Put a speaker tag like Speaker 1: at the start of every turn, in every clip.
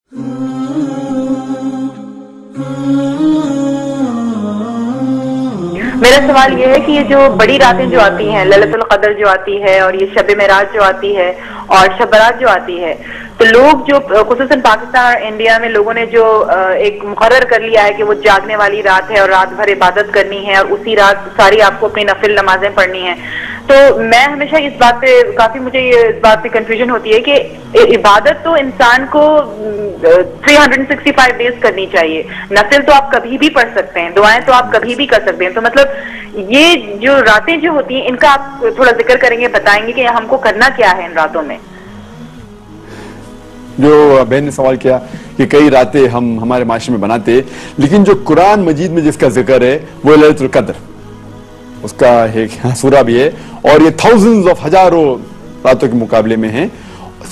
Speaker 1: میرا سوال یہ ہے کہ یہ جو بڑی راتیں جو آتی ہیں، لیلۃ القدر جو آتی ہے، اور یہ شب معراج جو آتی ہے، اور شب برات جو آتی ہے، تو لوگ جو خصوصاً پاکستان اور انڈیا میں لوگوں نے جو ایک مقرر کر لیا ہے کہ وہ جاگنے والی رات ہے اور رات بھر عبادت کرنی ہے اور اسی رات ساری آپ کو اپنی نفل نمازیں پڑھنی ہیں، تو میں ہمیشہ اس بات پہ کافی مجھے اس بات پہ کنفیوژن ہوتی ہے کہ عبادت تو انسان کو 365 ڈیز کرنی چاہیے، نفل تو آپ کبھی بھی پڑھ سکتے ہیں، دعائیں تو آپ کبھی بھی کر سکتے ہیں، تو مطلب یہ جو راتیں جو ہوتی ہیں ان کا آپ تھوڑا ذکر کریں گے، بتائیں گے کہ ہم کو کرنا کیا ہے ان راتوں میں؟
Speaker 2: جو بہن نے سوال کیا کہ کئی راتیں ہم ہمارے معاشرے میں بناتے، لیکن جو قرآن مجید میں جس کا ذکر ہے وہ لیلۃ القدر، اس کا ایک سورہ بھی ہے، اور یہ تھاؤزنز آف ہزاروں راتوں کے مقابلے میں ہیں،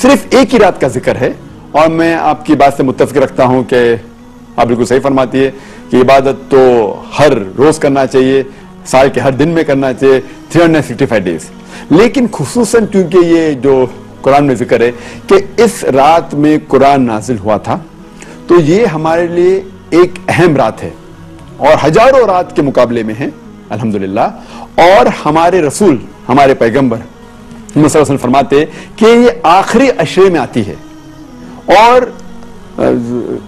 Speaker 2: صرف ایک ہی رات کا ذکر ہے، اور میں آپ کی بات سے متفق رکھتا ہوں کہ آپ بالکل صحیح فرماتی ہے کہ عبادت تو ہر روز کرنا چاہیے، سال کے ہر دن میں کرنا چاہیے، 365 ڈیز، لیکن خصوصاً کیونکہ یہ جو قرآن میں ذکر ہے کہ اس رات میں قرآن نازل ہوا تھا، تو یہ ہمارے لیے ایک اہم رات ہے اور ہزاروں رات کے مقابلے میں ہے الحمدللہ، اور ہمارے رسول ہمارے پیغمبر محمد صلی اللہ علیہ وسلم فرماتے کہ یہ آخری عشرے میں آتی ہے، اور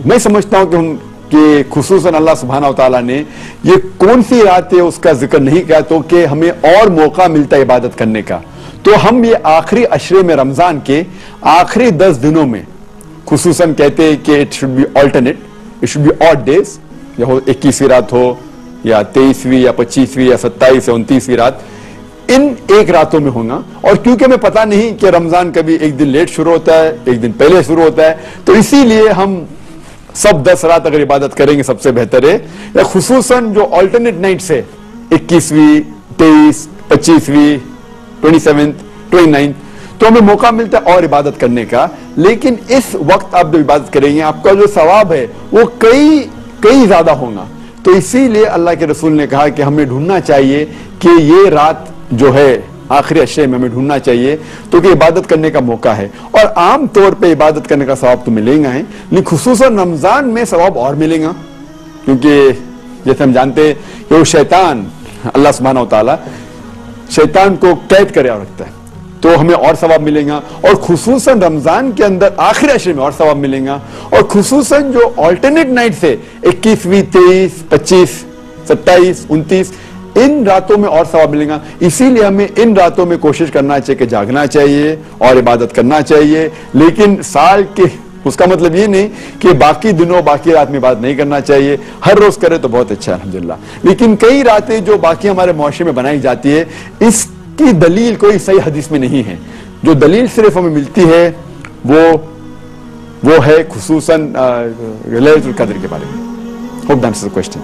Speaker 2: میں سمجھتا ہوں کہ خصوصاً اللہ سبحانہ وتعالیٰ نے یہ کون سی رات ہے اس کا ذکر نہیں کیا تو کہ ہمیں اور موقع ملتا ہے عبادت کرنے کا، تو ہم یہ آخری عشرے میں رمضان کے آخری 10 دنوں میں خصوصاً کہتے ہیں کہ it should be alternate, it should be odd days، یا 21ویں رات ہو یا 23ویں یا 25ویں یا 27 یا 29ویں رات، ان ایک راتوں میں ہونا، اور کیونکہ ہمیں پتہ نہیں کہ رمضان کبھی ایک دن لیٹ شروع ہوتا ہے، ایک دن پہلے شروع ہوتا ہے، تو اسی لیے ہم سب 10 رات اگر عبادت کریں گے سب سے بہتر ہے، یا خصوصاً جو آلٹرنیٹ نائٹس ہے 21ویں 23 25ویں 27 29، تو ہمیں موقع ملتا ہے اور عبادت کرنے کا، لیکن اس وقت آپ جو عبادت کریں گے آپ کا جو ثواب ہے وہ کئی زیادہ ہوگا، تو اسی لیے اللہ کے رسول نے کہا کہ ہمیں ڈھونڈنا چاہیے کہ یہ رات جو ہے آخری عشرے میں ہمیں ڈھونڈنا چاہیے تو کہ عبادت کرنے کا موقع ہے، اور عام طور پہ عبادت کرنے کا ثواب تو ملے گا، لیکن خصوصاً رمضان میں ثواب اور ملے گا، کیونکہ جیسے ہم جانتے ہیں کہ وہ شیطان اللہ سبحانہ وتعالیٰ شیطان کو قید کرے اور رکھتا ہے، تو ہمیں اور ثواب ملے گا، اور خصوصاً رمضان کے اندر آخری عشرے میں اور ثواب ملے گا، اور خصوصاً جو آلٹرنیٹ نائٹ سے 21ویں 23 25 27 29 ان راتوں میں اور ثواب ملے گا، اسی لیے ہمیں ان راتوں میں کوشش کرنا چاہیے کہ جاگنا چاہیے اور عبادت کرنا چاہیے، لیکن سال کے اس کا مطلب یہ نہیں کہ باقی دنوں باقی رات میں عبادت نہیں کرنا چاہیے، ہر روز کرے تو بہت اچھا ہے الحمدللہ، لیکن کئی راتیں جو باقی ہمارے معاشرے میں بنائی جاتی ہے اس کی دلیل کوئی صحیح حدیث میں نہیں ہے، جو دلیل صرف ہمیں ملتی ہے وہ ہے خصوصاً لیلۃ القدر کے بارے میں۔ Hope that answers the question.